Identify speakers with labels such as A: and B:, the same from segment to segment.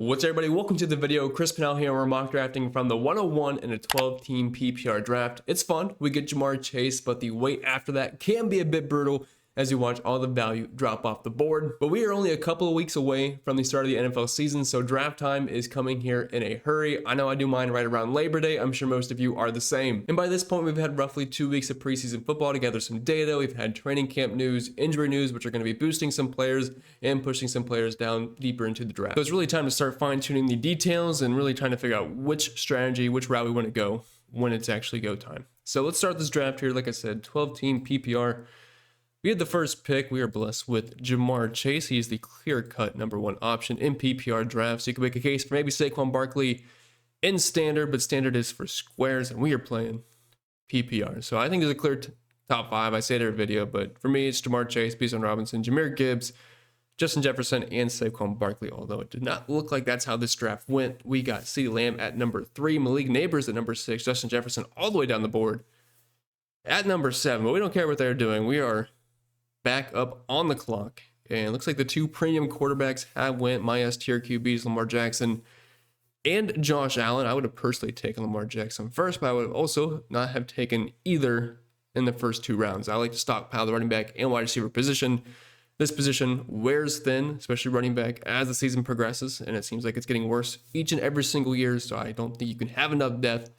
A: What's up, everybody? Welcome to the video. Chris Pennell here. We're mock drafting from the 101 and a 12-team PPR draft. It's fun. We get Jamar Chase, but the wait after that can be a bit brutal as you watch all the value drop off the board. But we are only a couple of weeks away from the start of the NFL season, so draft time is coming here in a hurry. I know I do mine right around Labor Day. I'm sure most of you are the same. And by this point, we've had roughly 2 weeks of preseason football to gather some data. We've had training camp news, injury news, which are going to be boosting some players and pushing some players down deeper into the draft. So it's really time to start fine-tuning the details and really trying to figure out which strategy, which route we want to go when it's actually go time. So let's start this draft here. Like I said, 12-team PPR. We had the first pick. We are blessed with Jamar Chase. He is the clear-cut #1 option in PPR drafts. You can make a case for maybe Saquon Barkley in standard, but standard is for squares, and we are playing PPR. So I think there's a clear top 5. I say it every video, but for me, it's Jamar Chase, Bijan Robinson, Jahmyr Gibbs, Justin Jefferson, and Saquon Barkley, although it did not look like that's how this draft went. We got CeeDee Lamb at number 3, Malik Neighbors at number 6, Justin Jefferson all the way down the board at number 7, but we don't care what they're doing. We are back up on the clock, and it looks like the 2 premium quarterbacks have went. My S tier QBs, Lamar Jackson and Josh Allen. I would have personally taken Lamar Jackson first, but I would also not have taken either in the first 2 rounds. I like to stockpile the running back and wide receiver position. This position wears thin, especially running back, as the season progresses, and it seems like it's getting worse each and every single year, so I don't think you can have enough depth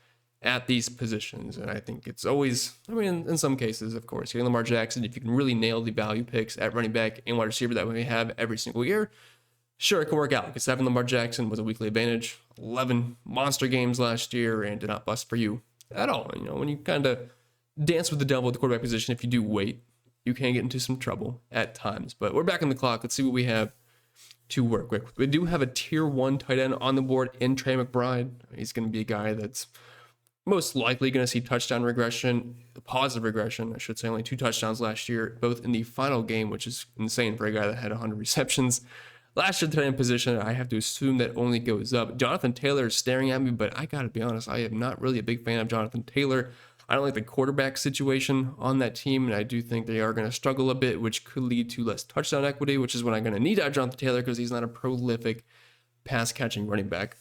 A: at these positions. And I think it's always, in some cases, of course, getting Lamar Jackson, if you can really nail the value picks at running back and wide receiver that we have every single year, sure, it can work out, because having Lamar Jackson was a weekly advantage. 11 monster games last year and did not bust for you at all. You know, when you kind of dance with the devil at the quarterback position, if you do wait, you can get into some trouble at times. But we're back on the clock. Let's see what we have to work with. We do have a tier 1 tight end on the board in Trey McBride. He's going to be a guy that's most likely going to see touchdown regression, positive regression, I should say. Only 2 touchdowns last year, both in the final game, which is insane for a guy that had 100 receptions. Last year, tight end position, I have to assume that only goes up. Jonathan Taylor is staring at me, but I got to be honest, I am not really a big fan of Jonathan Taylor. I don't like the quarterback situation on that team, and I do think they are going to struggle a bit, which could lead to less touchdown equity, which is what I'm going to need out of Jonathan Taylor, because he's not a prolific pass-catching running back.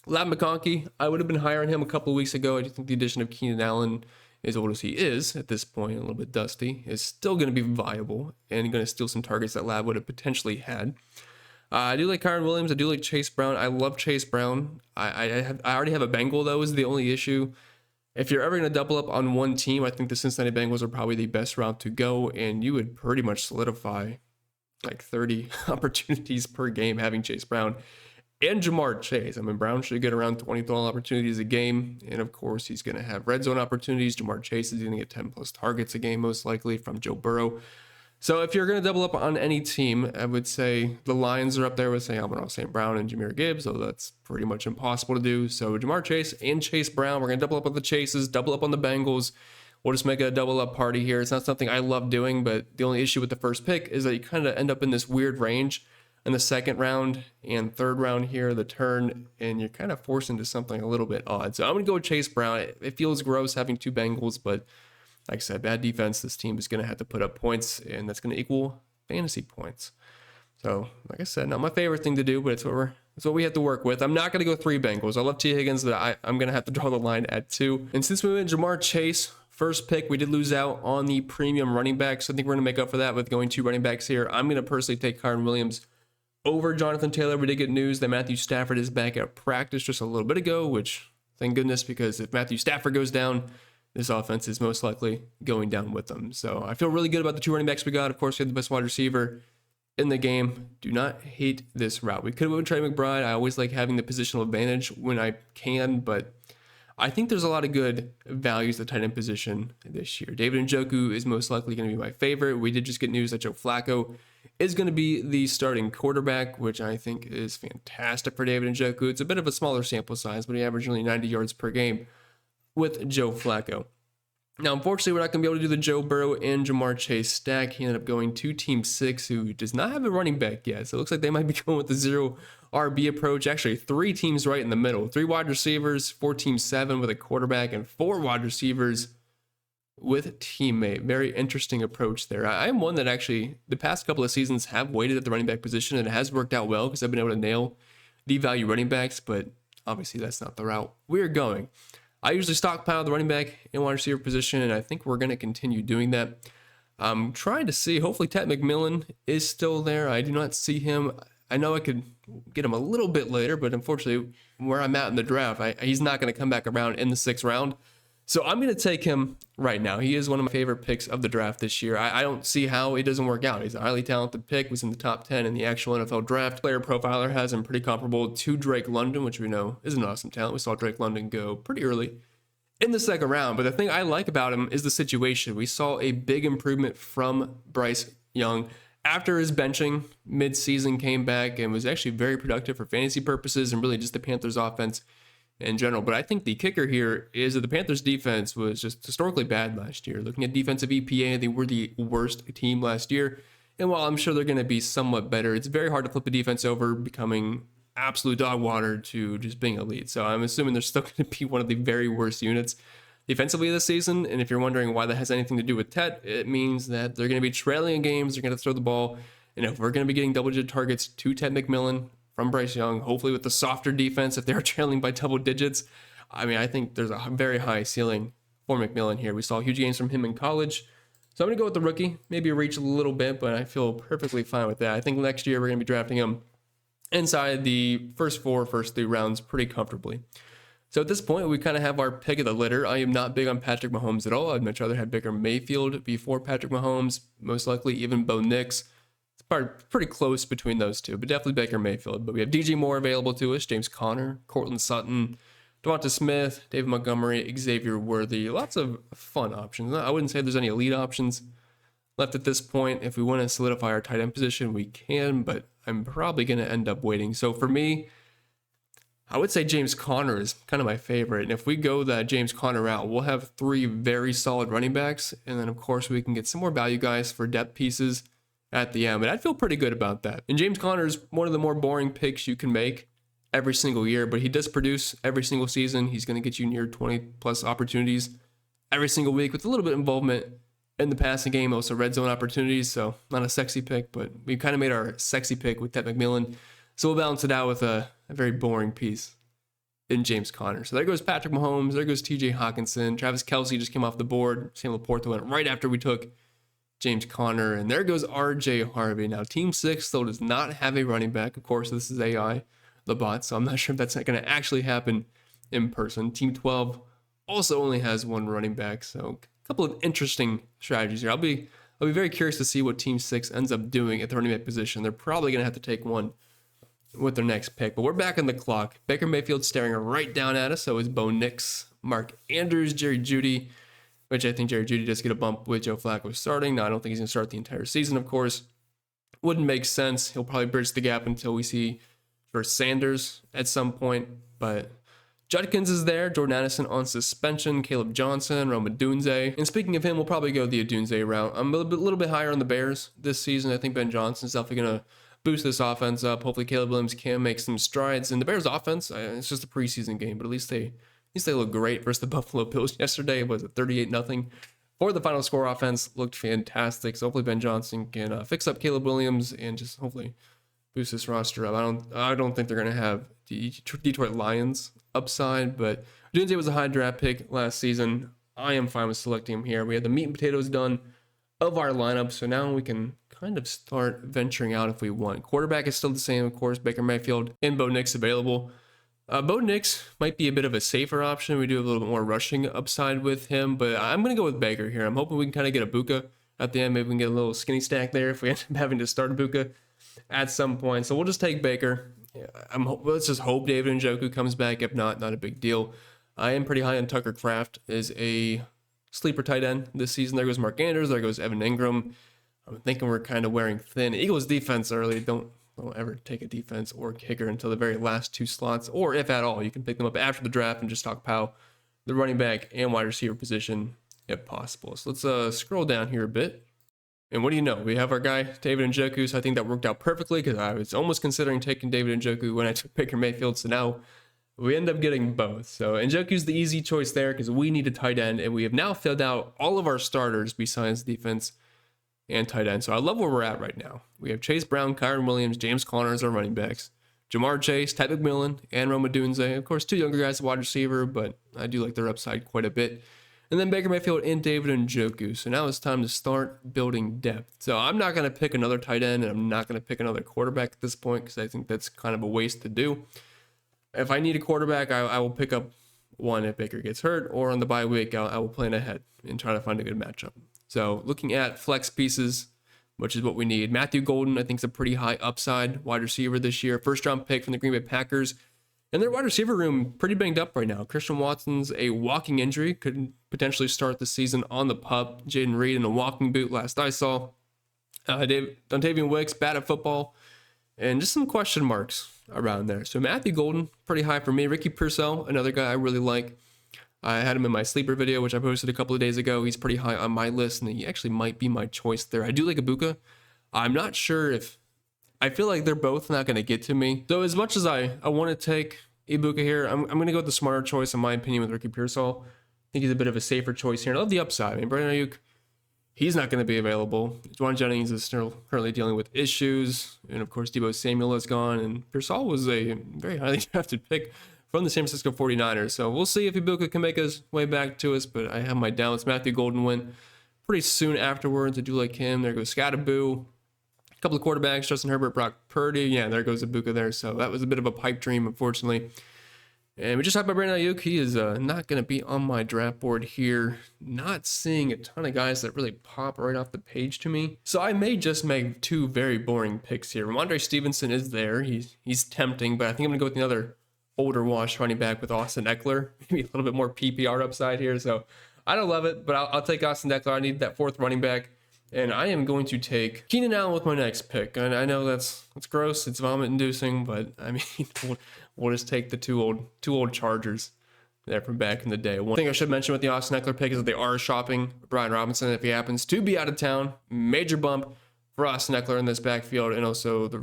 A: Ladd McConkey, I would have been higher on him a couple of weeks ago. I do think the addition of Keenan Allen, as old as he is at this point, a little bit dusty, is still going to be viable and going to steal some targets that Ladd would have potentially had. I do like Kyren Williams. I do like Chase Brown. I love Chase Brown. I already have a Bengal, though, is the only issue. If you're ever going to double up on one team, I think the Cincinnati Bengals are probably the best route to go, and you would pretty much solidify like 30 opportunities per game having Chase Brown and Jamar Chase. I mean, Brown should get around 20 total opportunities a game, and of course, he's going to have red zone opportunities. Jamar Chase is going to get 10 plus targets a game, most likely, from Joe Burrow. So if you're going to double up on any team, I would say the Lions are up there with, say, Amon-Ra St. Brown and Jahmyr Gibbs, so that's pretty much impossible to do. So Jamar Chase and Chase Brown, we're going to double up on the Chases, double up on the Bengals. We'll just make a double up party here. It's not something I love doing, but the only issue with the first pick is that you kind of end up in this weird range in the second round and third round here, the turn, and you're kind of forced into something a little bit odd. So I'm going to go with Chase Brown. It feels gross having 2 Bengals, but like I said, bad defense. This team is going to have to put up points, and that's going to equal fantasy points. So, like I said, not my favorite thing to do, but it's what we have to work with. I'm not going to go 3 Bengals. I love T. Higgins, but I'm going to have to draw the line at 2. And since we went Jamar Chase, first pick, we did lose out on the premium running backs. So I think we're going to make up for that with going 2 running backs here. I'm going to personally take Kyren Williams over Jonathan Taylor. We did get news that Matthew Stafford is back at practice just a little bit ago, which thank goodness, because if Matthew Stafford goes down, this offense is most likely going down with them. So I feel really good about the 2 running backs we got. Of course, we had the best wide receiver in the game. Do not hate this route. We could have went with Trey McBride. I always like having the positional advantage when I can, but I think there's a lot of good values at the tight end position this year. David Njoku is most likely going to be my favorite. We did just get news that Joe Flacco is going to be the starting quarterback, which I think is fantastic for David Njoku. It's a bit of a smaller sample size, but he averaged only 90 yards per game with Joe Flacco. Now, unfortunately, we're not going to be able to do the Joe Burrow and Jamar Chase stack. He ended up going to Team 6, who does not have a running back yet. So it looks like they might be going with the 0 RB approach. Actually, 3 teams right in the middle. 3 wide receivers, 4 Team 7 with a quarterback, and 4 wide receivers with teammate. Very interesting approach there. I'm one that actually, the past couple of seasons, have waited at the running back position, and it has worked out well because I've been able to nail devalue running backs, but obviously that's not the route we're going. I usually stockpile the running back and wide receiver position, and I think we're going to continue doing that. I'm trying to see, hopefully Ted McMillan is still there. I do not see him. I know I could get him a little bit later, but unfortunately, where I'm at in the draft, he's not going to come back around in the 6th round. So I'm going to take him right now. He is one of my favorite picks of the draft this year. I don't see how it doesn't work out. He's a highly talented pick, was in the top 10 in the actual NFL draft. Player profiler has him pretty comparable to Drake London, which we know is an awesome talent. We saw Drake London go pretty early in the 2nd round. But the thing I like about him is the situation. We saw a big improvement from Bryce Young. After his benching, mid-season came back and was actually very productive for fantasy purposes and really just the Panthers offense in general. But I think the kicker here is that the Panthers defense was just historically bad last year. Looking at defensive EPA, they were the worst team last year. And while I'm sure they're going to be somewhat better, it's very hard to flip a defense over becoming absolute dog water to just being elite. So I'm assuming they're still going to be one of the very worst units defensively this season. And if you're wondering why that has anything to do with Tet, it means that they're going to be trailing in games. They're going to throw the ball. And if we're going to be getting double-digit targets to Ted McMillan from Bryce Young, hopefully with the softer defense, if they're trailing by double digits, I think there's a very high ceiling for McMillan here. We saw huge gains from him in college. So I'm going to go with the rookie, maybe reach a little bit, but I feel perfectly fine with that. I think next year we're going to be drafting him inside the first 3 rounds pretty comfortably. So at this point, we kind of have our pick of the litter. I am not big on Patrick Mahomes at all. I'd much rather have Baker Mayfield before Patrick Mahomes, most likely even Bo Nix. It's pretty close between those two, but definitely Baker Mayfield. But we have DJ Moore available to us, James Conner, Cortland Sutton, Devonta Smith, David Montgomery, Xavier Worthy. Lots of fun options. I wouldn't say there's any elite options left at this point. If we want to solidify our tight end position, we can, but I'm probably going to end up waiting. So for me, I would say James Conner is kind of my favorite. And if we go that James Conner route, we'll have 3 very solid running backs. And then, of course, we can get some more value guys for depth pieces at the end. But I'd feel pretty good about that. And James Conner is one of the more boring picks you can make every single year, but he does produce every single season. He's going to get you near 20-plus opportunities every single week with a little bit of involvement in the passing game, also red zone opportunities. So not a sexy pick, but we kind of made our sexy pick with Ted McMillan. So we'll balance it out with a very boring piece in James Conner. So there goes Patrick Mahomes. There goes TJ Hawkinson. Travis Kelce just came off the board. Sam Laporta went right after we took James Conner. And there goes RJ Harvey. Now, Team 6 still does not have a running back. Of course, this is AI, the bot. So I'm not sure if that's going to actually happen in person. Team 12 also only has 1 running back. So a couple of interesting strategies here. I'll be very curious to see what Team 6 ends up doing at the running back position. They're probably going to have to take one with their next pick, but we're back on the clock. Baker Mayfield staring right down at us. So is Bo Nix, Mark Andrews, Jerry Jeudy, which I think Jerry Jeudy does get a bump with Joe Flacco starting. Now, I don't think he's going to start the entire season, of course. Wouldn't make sense. He'll probably bridge the gap until we see for Sanders at some point, but Judkins is there, Jordan Addison on suspension, Caleb Johnson, Rome Odunze. And speaking of him, we'll probably go the Odunze route. I'm a little bit higher on the Bears this season. I think Ben Johnson's definitely going to boost this offense up. Hopefully Caleb Williams can make some strides. And the Bears offense, it's just a preseason game, but at least they look great versus the Buffalo Bills yesterday. It was a 38-0 for the final score. Offense looked fantastic. So hopefully Ben Johnson can fix up Caleb Williams and just hopefully boost this roster up. I don't think they're going to have the Detroit Lions upside, but Odunze was a high draft pick last season. I am fine with selecting him here. We had the meat and potatoes done of our lineup, so now we can kind of start venturing out if we want. Quarterback is still the same, of course. Baker Mayfield and Bo Nix available. Bo Nix might be a bit of a safer option. We do have a little bit more rushing upside with him, but I'm going to go with Baker here. I'm hoping we can kind of get a Buka at the end. Maybe we can get a little skinny stack there if we end up having to start a Buka at some point. So we'll just take Baker. Let's just hope David Njoku comes back. If not a big deal. I am pretty high on Tucker Kraft as a sleeper tight end this season. There goes Mark Andrews. There goes Evan Ingram. I'm thinking we're kind of wearing thin. Eagles defense early. Don't ever take a defense or kicker until the very last 2 slots, or if at all, you can pick them up after the draft and just stockpile the running back and wide receiver position if possible. So let's scroll down here a bit. And what do you know? We have our guy, David Njoku, so I think that worked out perfectly because I was almost considering taking David Njoku when I took Baker Mayfield, so now we end up getting both. So Njoku's the easy choice there because we need a tight end, and we have now filled out all of our starters besides defense and tight end. So I love where we're at right now. We have Chase Brown, Kyron Williams, James Conner as our running backs, Jamar Chase, Ted McMillan, and Rome Odunze. Of course, two younger guys at wide receiver, but I do like their upside quite a bit. And then Baker Mayfield and David Njoku. So now it's time to start building depth. So I'm not going to pick another tight end, and I'm not going to pick another quarterback at this point because I think that's kind of a waste to do. If I need a quarterback, I will pick up one if Baker gets hurt, or on the bye week, I will plan ahead and try to find a good matchup. So looking at flex pieces, which is what we need. Matthew Golden, I think, is a pretty high upside wide receiver this year. First round pick from the Green Bay Packers. And their wide receiver room pretty banged up right now. Christian Watson's a walking injury, could potentially start the season on the pup. Jaden Reed in a walking boot last I saw. Dontavian Wicks, bad at football. And just some question marks around there. So Matthew Golden, pretty high for me. Ricky Purcell, another guy I really like. I had him in my sleeper video, which I posted a couple of days ago. He's pretty high on my list, and he actually might be my choice there. I do like Ibuka. I'm not sure if... I feel like they're both not going to get to me. So as much as I want to take Ibuka here, I'm going to go with the smarter choice, in my opinion, with Ricky Pearsall. I think he's a bit of a safer choice here. And I love the upside. I mean, Brandon Ayuk, he's not going to be available. Juwan Jennings is still currently dealing with issues. And of course, Deebo Samuel is gone. And Pearsall was a very highly drafted pick from the San Francisco 49ers. So we'll see if Ibuka can make his way back to us, but I have my doubts. Matthew Golden went pretty soon afterwards. I do like him. There goes Scatterboo. A couple of quarterbacks, Justin Herbert, Brock Purdy. Yeah, there goes Ibuka there. So that was a bit of a pipe dream, unfortunately. And we just talked about Brandon Ayuk. He is not going to be on my draft board here. Not seeing a ton of guys that really pop right off the page to me. So I may just make two very boring picks here. Ramondre Stevenson is there. He's tempting, but I think I'm going to go with another older wash running back with Austin Eckler. Maybe a little bit more PPR upside here. So I don't love it, but I'll take Austin Eckler. I need that fourth running back. And I am going to take Keenan Allen with my next pick. And I know that's gross. It's vomit-inducing, but I mean, we'll just take the two old Chargers there from back in the day. One thing I should mention with the Austin Eckler pick is that they are shopping Brian Robinson if he happens to be out of town. Major bump for Austin Eckler in this backfield, and also the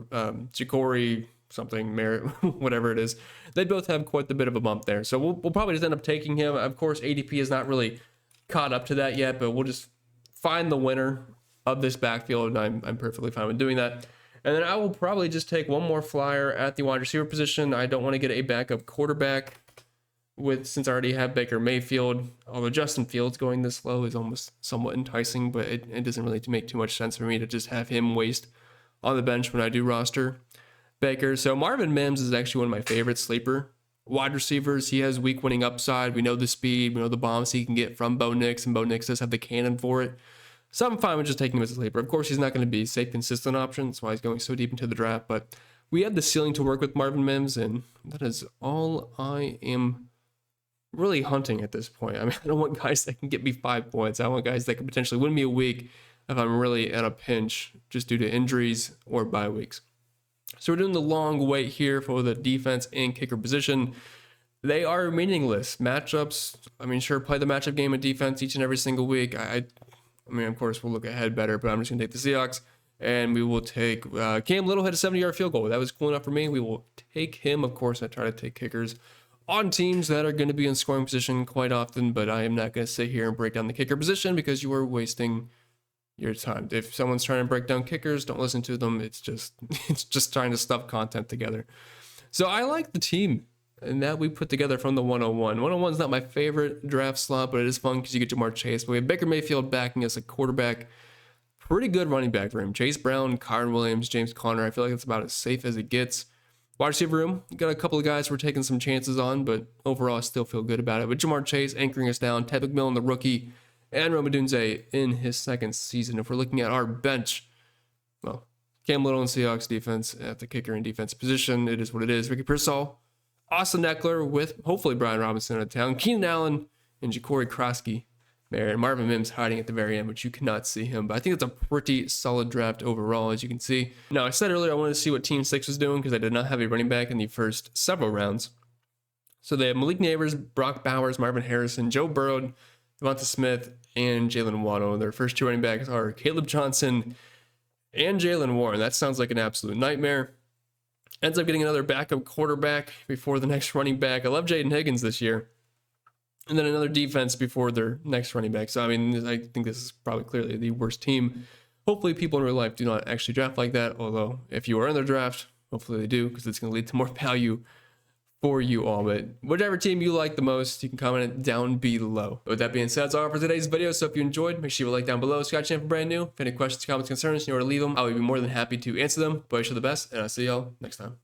A: Ja'Cory something, Merritt, whatever it is. They both have quite a bit of a bump there. So we'll probably just end up taking him. Of course, ADP is not really caught up to that yet, but we'll just find the winner of this backfield, and I'm perfectly fine with doing that. And then I will probably just take one more flyer at the wide receiver position. I don't want to get a backup quarterback since I already have Baker Mayfield. Although Justin Fields going this low is almost somewhat enticing, but it doesn't really make too much sense for me to just have him waste on the bench when I do roster Baker. So Marvin Mims is actually one of my favorite sleeper wide receivers. He has weak winning upside. We know the speed, we know the bombs he can get from Bo Nix, and Bo Nix does have the cannon for it. So I'm fine with just taking him as a sleeper. Of course, he's not going to be a safe, consistent option. That's why he's going so deep into the draft. But we have the ceiling to work with Marvin Mims, and that is all I am really hunting at this point. I mean, I don't want guys that can get me 5 points. I want guys that can potentially win me a week if I'm really at a pinch just due to injuries or bye weeks. So we're doing the long wait here for the defense and kicker position. They are meaningless matchups. I mean, sure, play the matchup game of defense each and every single week. I mean, of course, we'll look ahead better, but I'm just going to take the Seahawks, and we will take Cam Little hit a 70-yard field goal. That was cool enough for me. We will take him. Of course, I try to take kickers on teams that are going to be in scoring position quite often, but I am not going to sit here and break down the kicker position because you are wasting your time. If someone's trying to break down kickers, don't listen to them. It's just trying to stuff content together. So I like the team and that we put together from the 101. 101 is not my favorite draft slot, but it is fun because you get Jamar Chase. But we have Baker Mayfield backing us a quarterback. Pretty good running back room. Chase Brown, Kyren Williams, James Conner. I feel like it's about as safe as it gets. Wide receiver room, got a couple of guys we're taking some chances on, but overall I still feel good about it. With Jamar Chase anchoring us down, Ted McMillan, the rookie, and Rome Odunze in his second season. If we're looking at our bench, well, Cam Little and Seahawks defense at the kicker and defense position, it is what it is. Ricky Pearsall, Austin Eckler with hopefully Brian Robinson out of town, Keenan Allen, and Ja'Cory Krosky there, and Marvin Mims hiding at the very end, which you cannot see him. But I think it's a pretty solid draft overall, as you can see. Now, I said earlier I wanted to see what Team 6 was doing because I did not have a running back in the first several rounds. So they have Malik Neighbors, Brock Bowers, Marvin Harrison, Joe Burrow, Devonta Smith, and Jalen Waddle. Their first two running backs are Caleb Johnson and Jalen Warren. That sounds like an absolute nightmare. Ends up getting another backup quarterback before the next running back. I love Jaden Higgins this year. And then another defense before their next running back. So, I mean, I think this is probably clearly the worst team. Hopefully people in real life do not actually draft like that. Although, if you are in their draft, Hopefully they do, because it's going to lead to more value for you all. But whichever team you like the most, you can comment it down below. With that being said, that's all for today's video. So if you enjoyed, make sure you like down below. Subscribe to the channel for brand new. If any questions, comments, concerns, you know where to leave them. I would be more than happy to answer them. But I wish you the best, and I'll see y'all next time.